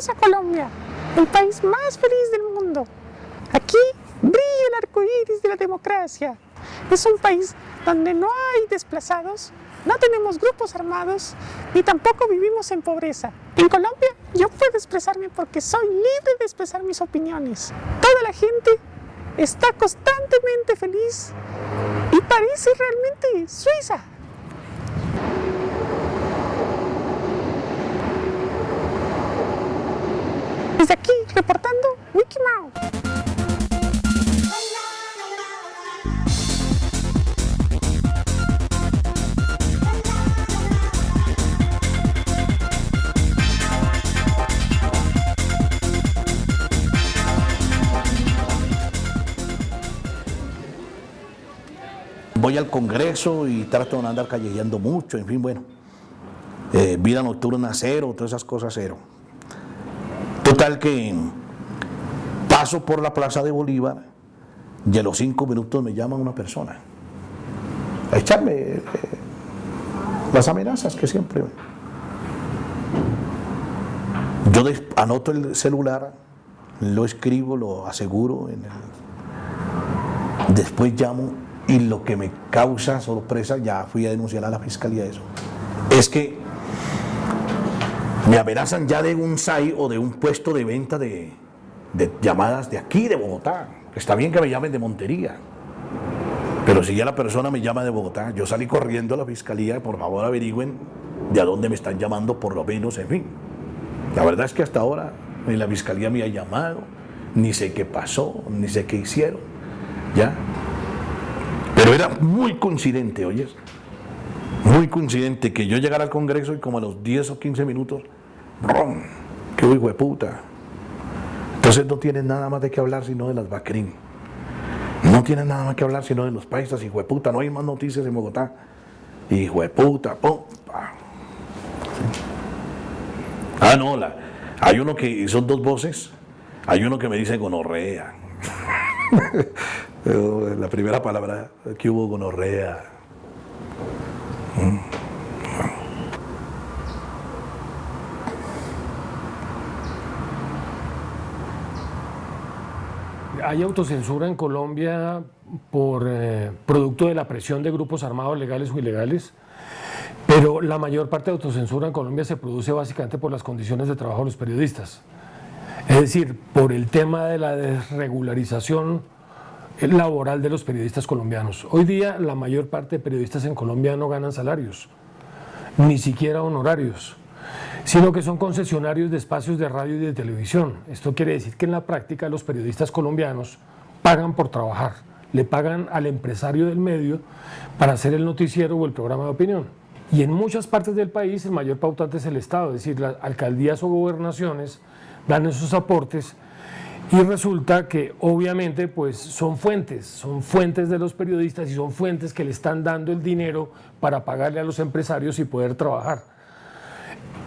Bienvenidos a Colombia, el país más feliz del mundo. Aquí brilla el arco iris de la democracia. Es un país donde no hay desplazados, no tenemos grupos armados, ni tampoco vivimos en pobreza. En Colombia yo puedo expresarme porque soy libre de expresar mis opiniones. Toda la gente está constantemente feliz y parece realmente Suiza. Desde aquí, reportando Wikimao. Voy al Congreso y trato de no andar callejeando mucho, en fin, bueno. Vida nocturna cero, todas esas cosas cero. Total que paso por la Plaza de Bolívar y a los 5 minutos me llama una persona a echarme las amenazas que siempre. Yo anoto el celular, lo escribo, lo aseguro, después llamo y lo que me causa sorpresa, ya fui a denunciar a la fiscalía eso, es que me amenazan ya de un SAI o de un puesto de venta de llamadas de aquí, de Bogotá. Está bien que me llamen de Montería, pero si ya la persona me llama de Bogotá, yo salí corriendo a la fiscalía, por favor averigüen de a dónde me están llamando, por lo menos, en fin. La verdad es que hasta ahora ni la fiscalía me ha llamado, ni sé qué pasó, ni sé qué hicieron, ¿ya? Pero era muy coincidente, oyes, muy coincidente que yo llegara al Congreso y como a los 10 o 15 minutos, ¡brum!, ¡qué hijo de puta! Entonces no tienes nada más de qué hablar sino de las Bacrín. No tienes nada más que hablar sino de los paisas, hijo de puta. No hay más noticias en Bogotá. Hijo de puta, pum, pa. Ah, no, hay uno que son dos voces. Hay uno que me dice gonorrea. La primera palabra que hubo, gonorrea. Hay autocensura en Colombia por producto de la presión de grupos armados legales o ilegales, pero la mayor parte de autocensura en Colombia se produce básicamente por las condiciones de trabajo de los periodistas. Es decir, por el tema de la desregularización laboral de los periodistas colombianos. Hoy día la mayor parte de periodistas en Colombia no ganan salarios, ni siquiera honorarios, sino que son concesionarios de espacios de radio y de televisión. Esto quiere decir que en la práctica los periodistas colombianos pagan por trabajar, le pagan al empresario del medio para hacer el noticiero o el programa de opinión. Y en muchas partes del país el mayor pautante es el Estado, es decir, las alcaldías o gobernaciones dan esos aportes y resulta que obviamente pues son fuentes de los periodistas y son fuentes que le están dando el dinero para pagarle a los empresarios y poder trabajar.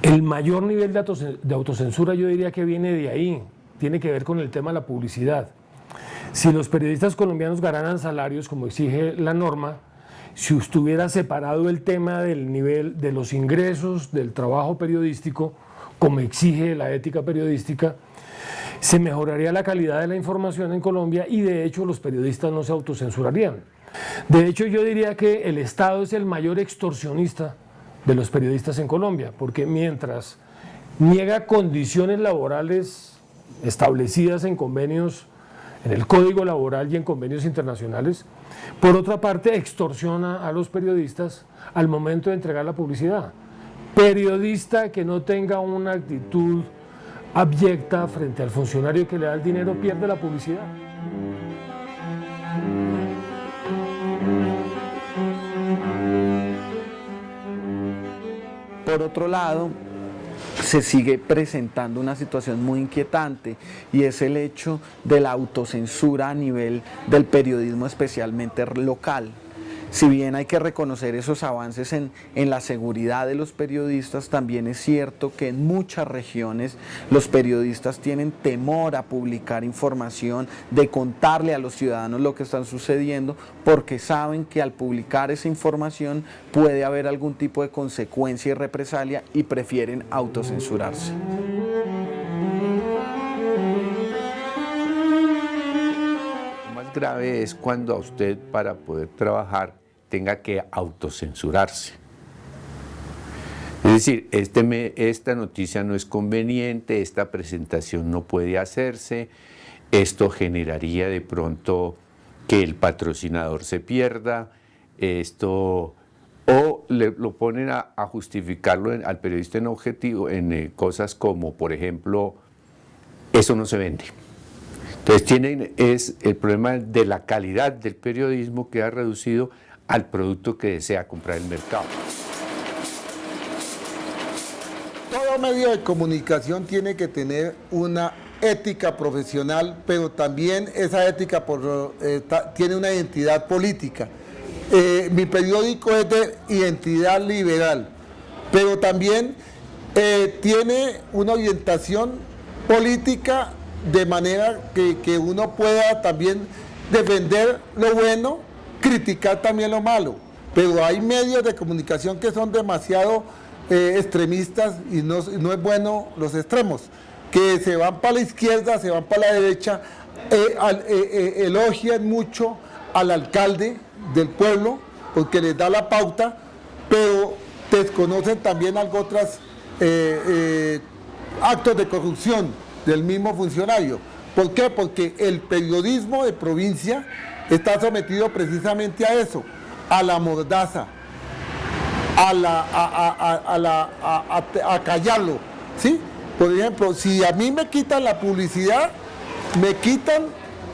El mayor nivel de autocensura yo diría que viene de ahí, tiene que ver con el tema de la publicidad. Si los periodistas colombianos ganaran salarios como exige la norma, si estuviera separado el tema del nivel de los ingresos del trabajo periodístico, como exige la ética periodística, se mejoraría la calidad de la información en Colombia y de hecho los periodistas no se autocensurarían. De hecho yo diría que el Estado es el mayor extorsionista de los periodistas en Colombia, porque mientras niega condiciones laborales establecidas en convenios, en el Código Laboral y en convenios internacionales, por otra parte extorsiona a los periodistas al momento de entregar la publicidad. Periodista que no tenga una actitud abyecta frente al funcionario que le da el dinero pierde la publicidad. Por otro lado, se sigue presentando una situación muy inquietante y es el hecho de la autocensura a nivel del periodismo, especialmente local. Si bien hay que reconocer esos avances en la seguridad de los periodistas, también es cierto que en muchas regiones los periodistas tienen temor a publicar información, de contarle a los ciudadanos lo que está sucediendo, porque saben que al publicar esa información puede haber algún tipo de consecuencia y represalia y prefieren autocensurarse. grave es cuando a usted, para poder trabajar, tenga que autocensurarse. Es decir, esta noticia no es conveniente, esta presentación no puede hacerse, esto generaría de pronto que el patrocinador se pierda, o lo ponen a justificarlo al periodista en objetivo en cosas como, por ejemplo, eso no se vende. Entonces es el problema de la calidad del periodismo que ha reducido al producto que desea comprar el mercado. Todo medio de comunicación tiene que tener una ética profesional, pero también esa ética tiene una identidad política. Mi periódico es de identidad liberal, pero también tiene una orientación política de manera que uno pueda también defender lo bueno, criticar también lo malo. Pero hay medios de comunicación que son demasiado extremistas y no es bueno los extremos, que se van para la izquierda, se van para la derecha, elogian mucho al alcalde del pueblo porque les da la pauta, pero desconocen también otros actos de corrupción del mismo funcionario. ¿Por qué? Porque el periodismo de provincia está sometido precisamente a eso, a la mordaza, a callarlo, ¿sí? Por ejemplo, si a mí me quitan la publicidad, me quitan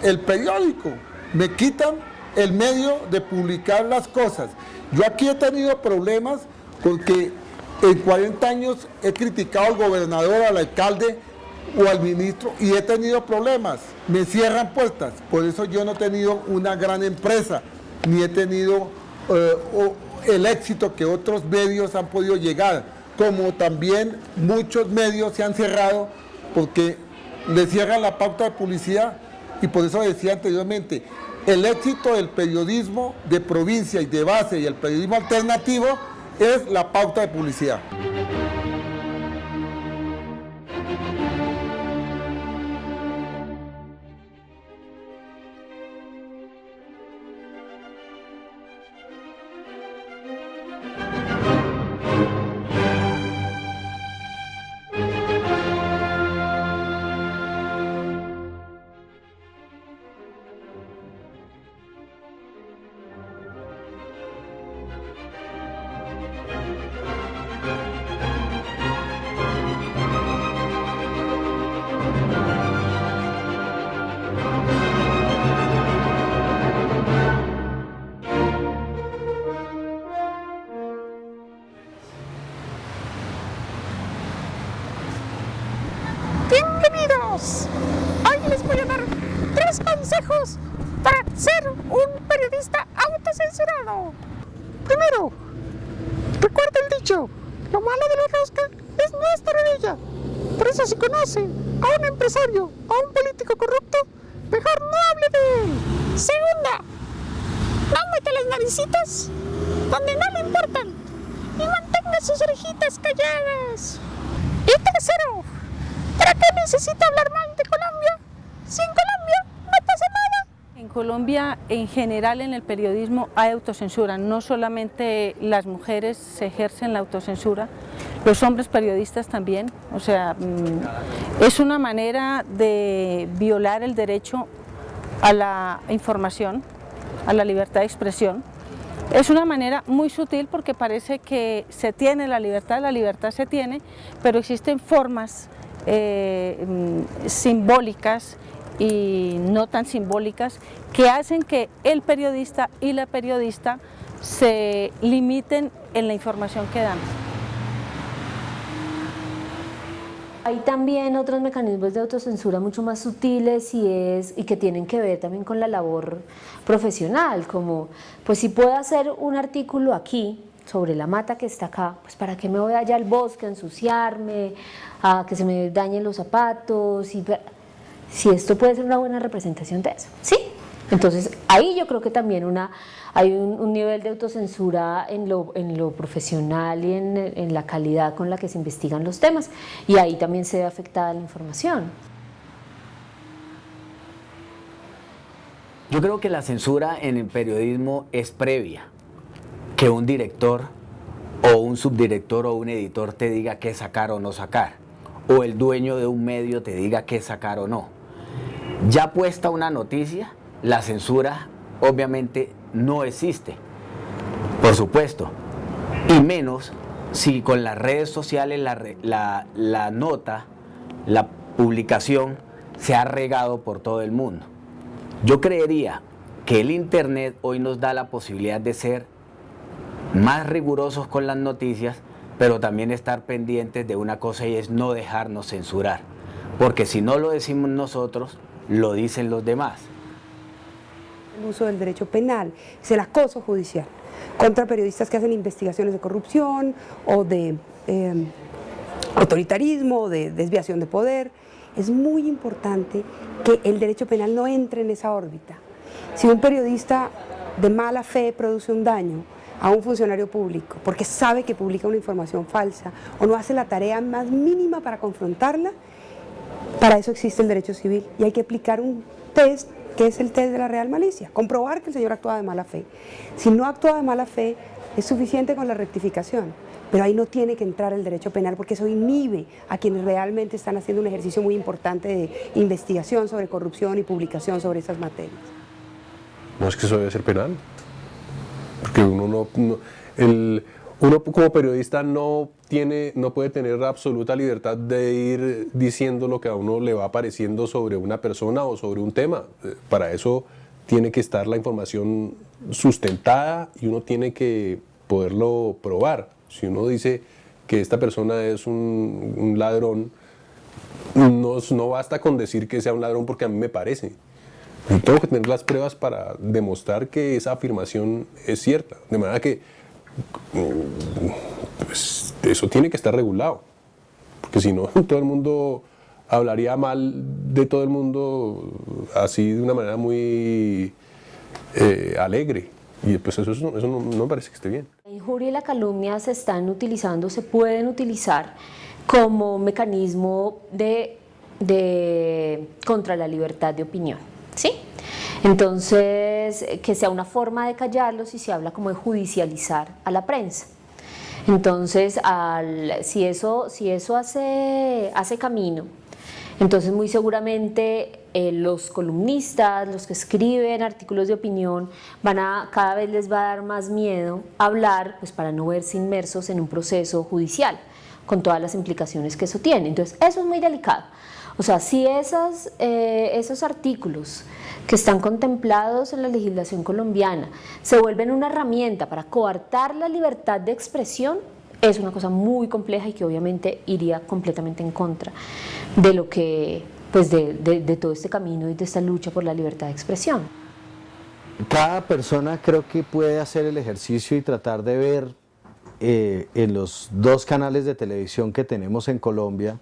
el periódico, me quitan el medio de publicar las cosas. Yo aquí he tenido problemas porque en 40 años he criticado al gobernador, al alcalde o al ministro y he tenido problemas, me cierran puertas. Por eso yo no he tenido una gran empresa, ni he tenido el éxito que otros medios han podido llegar, como también muchos medios se han cerrado porque le cierran la pauta de publicidad. Y por eso decía anteriormente, el éxito del periodismo de provincia y de base y el periodismo alternativo es la pauta de publicidad. Bienvenidos. Hoy les voy a dar 3 consejos para ser un periodista autocensurado. Primero, recuerda el dicho, lo malo de la rosca es no estar en ella. Por eso si conocen a un empresario o a un político corrupto, mejor no hable de él. Segunda, no mete las naricitas donde no le importan y mantenga sus orejitas calladas. Y tercero, ¿para qué necesita hablar mal de Colombia? Si en Colombia no pasa nada. En Colombia, en general, en el periodismo hay autocensura. No solamente las mujeres se ejercen la autocensura, los hombres periodistas también. O sea, es una manera de violar el derecho a la información, a la libertad de expresión. Es una manera muy sutil porque parece que se tiene la libertad se tiene, pero existen formas simbólicas y no tan simbólicas que hacen que el periodista y la periodista se limiten en la información que dan. Hay también otros mecanismos de autocensura mucho más sutiles y que tienen que ver también con la labor profesional, como pues si puedo hacer un artículo aquí sobre la mata que está acá, pues para qué me voy allá al bosque a ensuciarme, a que se me dañen los zapatos, si esto puede ser una buena representación de eso, ¿sí? Entonces ahí yo creo que también hay un nivel de autocensura en lo profesional y en la calidad con la que se investigan los temas, y ahí también se ve afectada la información. Yo creo que la censura en el periodismo es previa, que un director o un subdirector o un editor te diga qué sacar o no sacar, o el dueño de un medio te diga qué sacar o no. Ya puesta una noticia, la censura obviamente no existe, por supuesto, y menos si con las redes sociales la nota, la publicación se ha regado por todo el mundo. Yo creería que el Internet hoy nos da la posibilidad de ser más rigurosos con las noticias, pero también estar pendientes de una cosa, y es no dejarnos censurar, porque si no lo decimos nosotros, lo dicen los demás. El uso del derecho penal es el acoso judicial contra periodistas que hacen investigaciones de corrupción o de autoritarismo, de desviación de poder. Es muy importante que el derecho penal no entre en esa órbita. Si un periodista de mala fe produce un daño a un funcionario público porque sabe que publica una información falsa o no hace la tarea más mínima para confrontarla, para eso existe el derecho civil y hay que aplicar un test que es el test de la real malicia, comprobar que el señor actúa de mala fe. Si no actúa de mala fe, es suficiente con la rectificación, pero ahí no tiene que entrar el derecho penal porque eso inhibe a quienes realmente están haciendo un ejercicio muy importante de investigación sobre corrupción y publicación sobre esas materias. No es que eso debe ser penal, porque uno como periodista no puede tener absoluta libertad de ir diciendo lo que a uno le va apareciendo sobre una persona o sobre un tema. Para eso tiene que estar la información sustentada y uno tiene que poderlo probar. Si uno dice que esta persona es un ladrón, no basta con decir que sea un ladrón porque a mí me parece. Yo tengo que tener las pruebas para demostrar que esa afirmación es cierta. De manera que pues, eso tiene que estar regulado. Porque si no, todo el mundo hablaría mal de todo el mundo así de una manera muy alegre. Y pues eso no me parece que esté bien. La injuria y la calumnia se pueden utilizar como mecanismo contra la libertad de opinión, ¿sí? Entonces, que sea una forma de callarlos y se habla como de judicializar a la prensa. Entonces, si eso hace camino, entonces muy seguramente los columnistas, los que escriben artículos de opinión, cada vez les va a dar más miedo hablar, pues para no verse inmersos en un proceso judicial, con todas las implicaciones que eso tiene. Entonces, eso es muy delicado. O sea, si esos artículos que están contemplados en la legislación colombiana se vuelven una herramienta para coartar la libertad de expresión, es una cosa muy compleja y que obviamente iría completamente en contra de lo que, pues de todo este camino y de esta lucha por la libertad de expresión. Cada persona creo que puede hacer el ejercicio y tratar de ver en los 2 canales de televisión que tenemos en Colombia,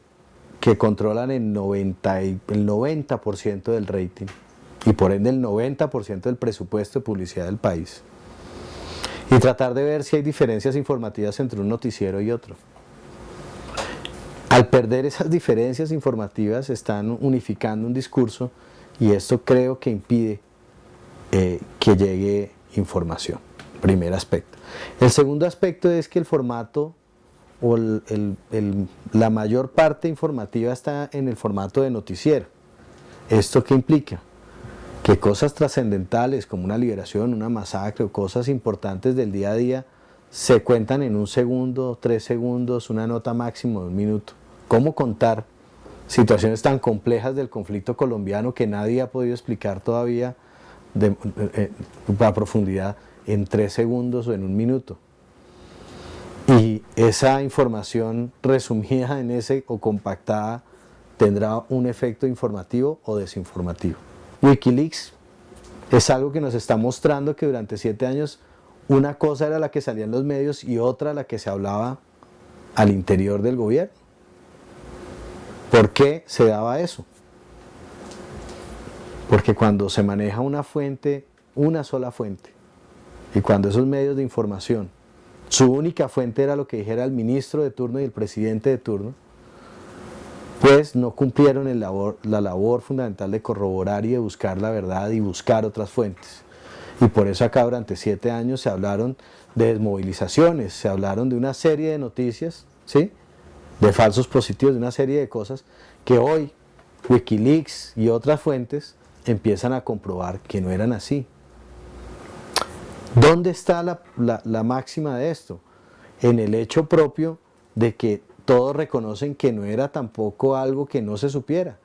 que controlan el 90% del rating y por ende el 90% del presupuesto de publicidad del país, y tratar de ver si hay diferencias informativas entre un noticiero y otro. Al perder esas diferencias informativas están unificando un discurso y esto creo que impide que llegue información. Primer aspecto. El segundo aspecto es que el formato o la mayor parte informativa está en el formato de noticiero. ¿Esto qué implica? Que cosas trascendentales como una liberación, una masacre o cosas importantes del día a día se cuentan en 1 segundo, 3 segundos, una nota máximo de 1 minuto. ¿Cómo contar situaciones tan complejas del conflicto colombiano que nadie ha podido explicar todavía a profundidad en 3 segundos o en 1 minuto? Y esa información resumida en ese o compactada tendrá un efecto informativo o desinformativo. Wikileaks es algo que nos está mostrando que durante 7 años una cosa era la que salía en los medios y otra la que se hablaba al interior del gobierno. ¿Por qué se daba eso? Porque cuando se maneja una fuente, una sola fuente, y cuando esos medios de información, su única fuente era lo que dijera el ministro de turno y el presidente de turno, pues no cumplieron la labor fundamental de corroborar y de buscar la verdad y buscar otras fuentes. Y por eso acá durante 7 años se hablaron de desmovilizaciones, se hablaron de una serie de noticias, ¿sí?, de falsos positivos, de una serie de cosas que hoy Wikileaks y otras fuentes empiezan a comprobar que no eran así. ¿Dónde está la máxima de esto? En el hecho propio de que todos reconocen que no era tampoco algo que no se supiera,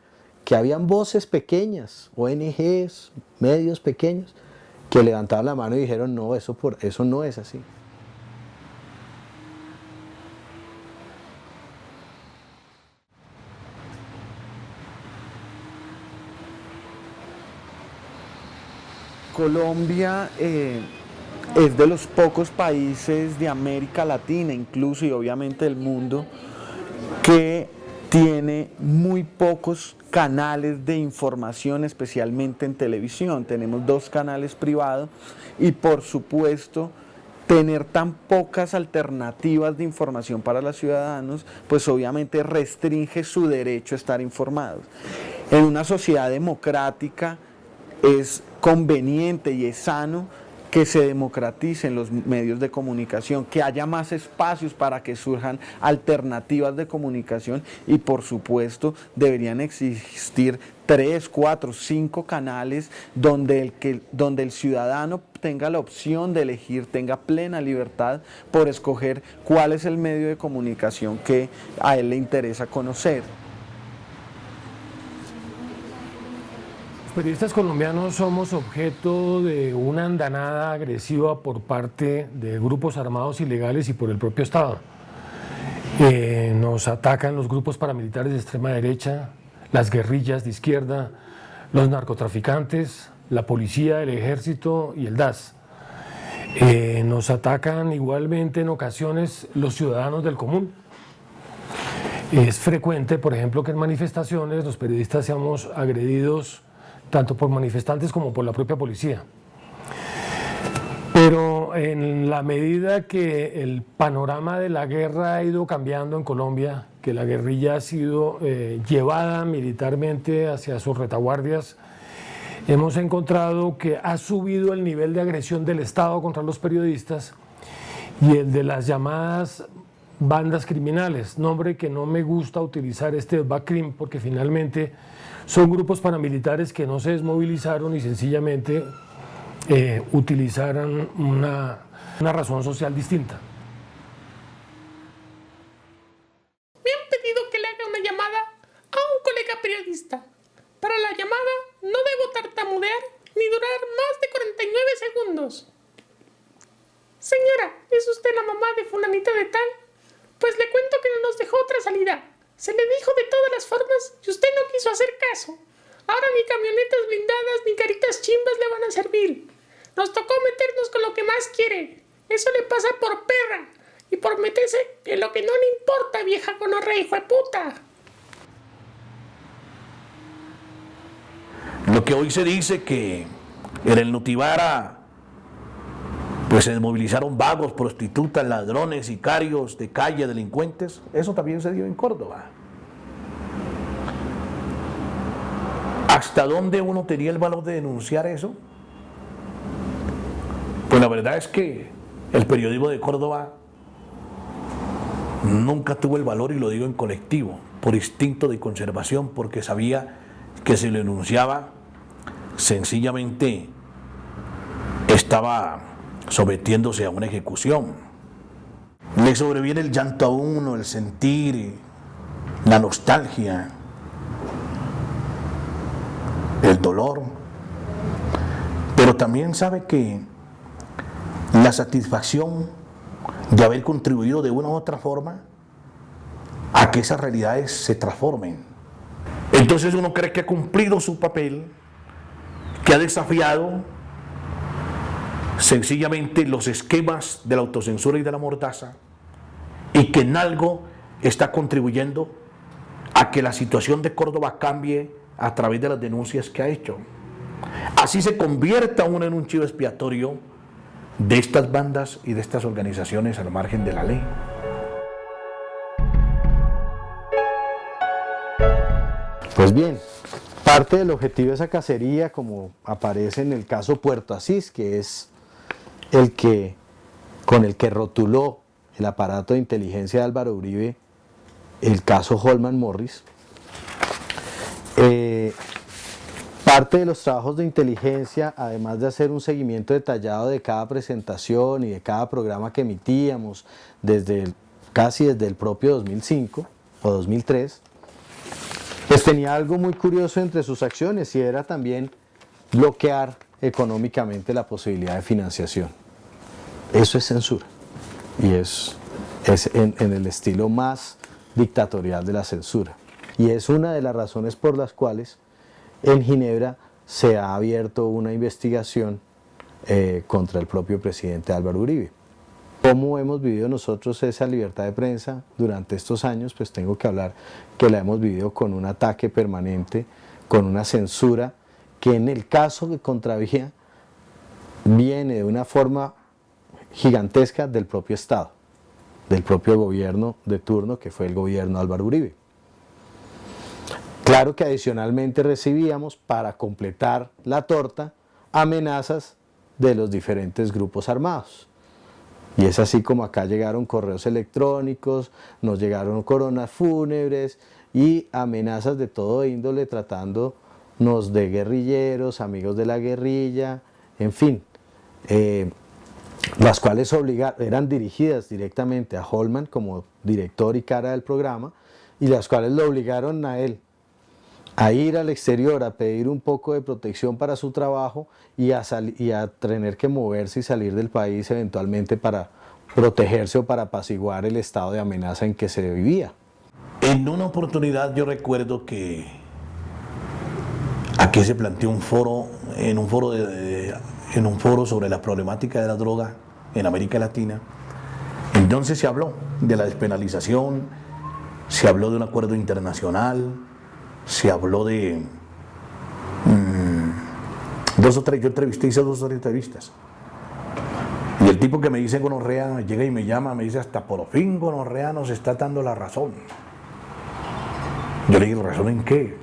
que habían voces pequeñas, ONGs, medios pequeños, que levantaban la mano y dijeron, no, eso no es así. Colombia es de los pocos países de América Latina, incluso y obviamente del mundo, que tiene muy pocos canales de información, especialmente en televisión. Tenemos 2 canales privados y, por supuesto, tener tan pocas alternativas de información para los ciudadanos, pues obviamente restringe su derecho a estar informados. En una sociedad democrática es conveniente y es sano que se democraticen los medios de comunicación, que haya más espacios para que surjan alternativas de comunicación y, por supuesto, deberían existir 3, 4, 5 canales donde el ciudadano tenga la opción de elegir, tenga plena libertad por escoger cuál es el medio de comunicación que a él le interesa conocer. Los periodistas colombianos somos objeto de una andanada agresiva por parte de grupos armados ilegales y por el propio Estado. Nos atacan los grupos paramilitares de extrema derecha, las guerrillas de izquierda, los narcotraficantes, la policía, el ejército y el DAS. Nos atacan igualmente en ocasiones los ciudadanos del común. Es frecuente, por ejemplo, que en manifestaciones los periodistas seamos agredidos tanto por manifestantes como por la propia policía. Pero en la medida que el panorama de la guerra ha ido cambiando en Colombia, que la guerrilla ha sido llevada militarmente hacia sus retaguardias, hemos encontrado que ha subido el nivel de agresión del Estado contra los periodistas y el de las llamadas bandas criminales, nombre que no me gusta utilizar, BACRIM, porque finalmente son grupos paramilitares que no se desmovilizaron y sencillamente utilizaron una razón social distinta. Me han pedido que le haga una llamada a un colega periodista. Para la llamada no debo tartamudear ni durar más de 49 segundos. Señora, ¿es usted la mamá de fulanita de tal? Pues le cuento que no nos dejó otra salida. Se le dijo de todas las formas y usted no quiso hacer caso. Ahora ni camionetas blindadas ni caritas chimbas le van a servir. Nos tocó meternos con lo que más quiere. Eso le pasa por perra y por meterse en lo que no le importa, vieja gonorrea hijo de puta. Lo que hoy se dice que en el Notibara pues se desmovilizaron vagos, prostitutas, ladrones, sicarios de calle, delincuentes, eso también se dio en Córdoba. ¿Hasta dónde uno tenía el valor de denunciar eso? Pues la verdad es que el periodismo de Córdoba nunca tuvo el valor, y lo digo en colectivo, por instinto de conservación, porque sabía que si lo denunciaba, sencillamente estaba sometiéndose a una ejecución. Le sobreviene el llanto a uno, el sentir, la nostalgia, el dolor, pero también sabe que la satisfacción de haber contribuido de una u otra forma a que esas realidades se transformen. Entonces uno cree que ha cumplido su papel, que ha desafiado sencillamente los esquemas de la autocensura y de la mordaza, y que en algo está contribuyendo a que la situación de Córdoba cambie a través de las denuncias que ha hecho. Así se convierta uno en un chivo expiatorio de estas bandas y de estas organizaciones al margen de la ley. Pues bien, parte del objetivo de esa cacería, como aparece en el caso Puerto Asís, que es con el que rotuló el aparato de inteligencia de Álvaro Uribe el caso Holman Morris, parte de los trabajos de inteligencia, además de hacer un seguimiento detallado de cada presentación y de cada programa que emitíamos casi desde el propio 2005 o 2003, pues tenía algo muy curioso entre sus acciones, y era también bloquear económicamente la posibilidad de financiación. Eso es censura, y es en el estilo más dictatorial de la censura, y es una de las razones por las cuales en Ginebra se ha abierto una investigación contra el propio presidente Álvaro Uribe. ¿Cómo hemos vivido nosotros esa libertad de prensa durante estos años? Pues tengo que hablar que la hemos vivido con un ataque permanente, con una censura que en el caso de Contravía viene de una forma gigantesca del propio Estado, del propio gobierno de turno, que fue el gobierno de Álvaro Uribe. Claro que adicionalmente recibíamos, para completar la torta, amenazas de los diferentes grupos armados. Y es así como acá llegaron correos electrónicos, nos llegaron coronas fúnebres y amenazas de todo índole, tratándonos de guerrilleros, amigos de la guerrilla, en fin, las cuales eran dirigidas directamente a Holman como director y cara del programa, y las cuales lo obligaron a él a ir al exterior a pedir un poco de protección para su trabajo y a tener que moverse y salir del país eventualmente para protegerse o para apaciguar el estado de amenaza en que se vivía. En una oportunidad yo recuerdo que aquí se planteó un foro sobre la problemática de la droga en América Latina. Entonces se habló de la despenalización, se habló de un acuerdo internacional, se habló de yo hice 2 o 3 entrevistas. Y el tipo que me dice gonorrea llega y me llama, me dice: hasta por fin gonorrea nos está dando la razón. Yo le digo: ¿razón en qué?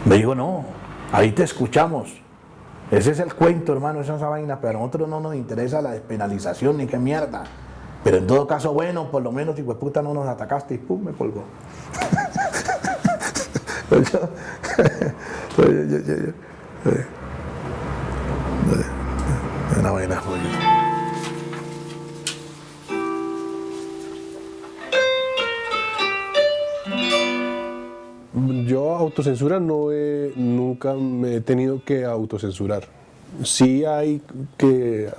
Me dijo: no, ahí te escuchamos. Ese es el cuento, hermano, esa vaina, pero a nosotros no nos interesa la despenalización ni qué mierda. Pero en todo caso, bueno, por lo menos, hijo de puta, no nos atacaste, y pum, me colgó. Una vaina jodida. Yo autocensura nunca me he tenido que autocensurar. Sí hay que,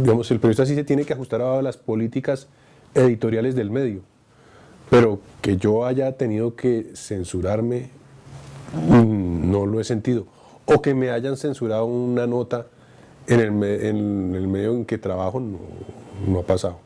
digamos, el periodista sí se tiene que ajustar a las políticas editoriales del medio, pero que yo haya tenido que censurarme, no lo he sentido. O que me hayan censurado una nota en el medio en que trabajo, no ha pasado.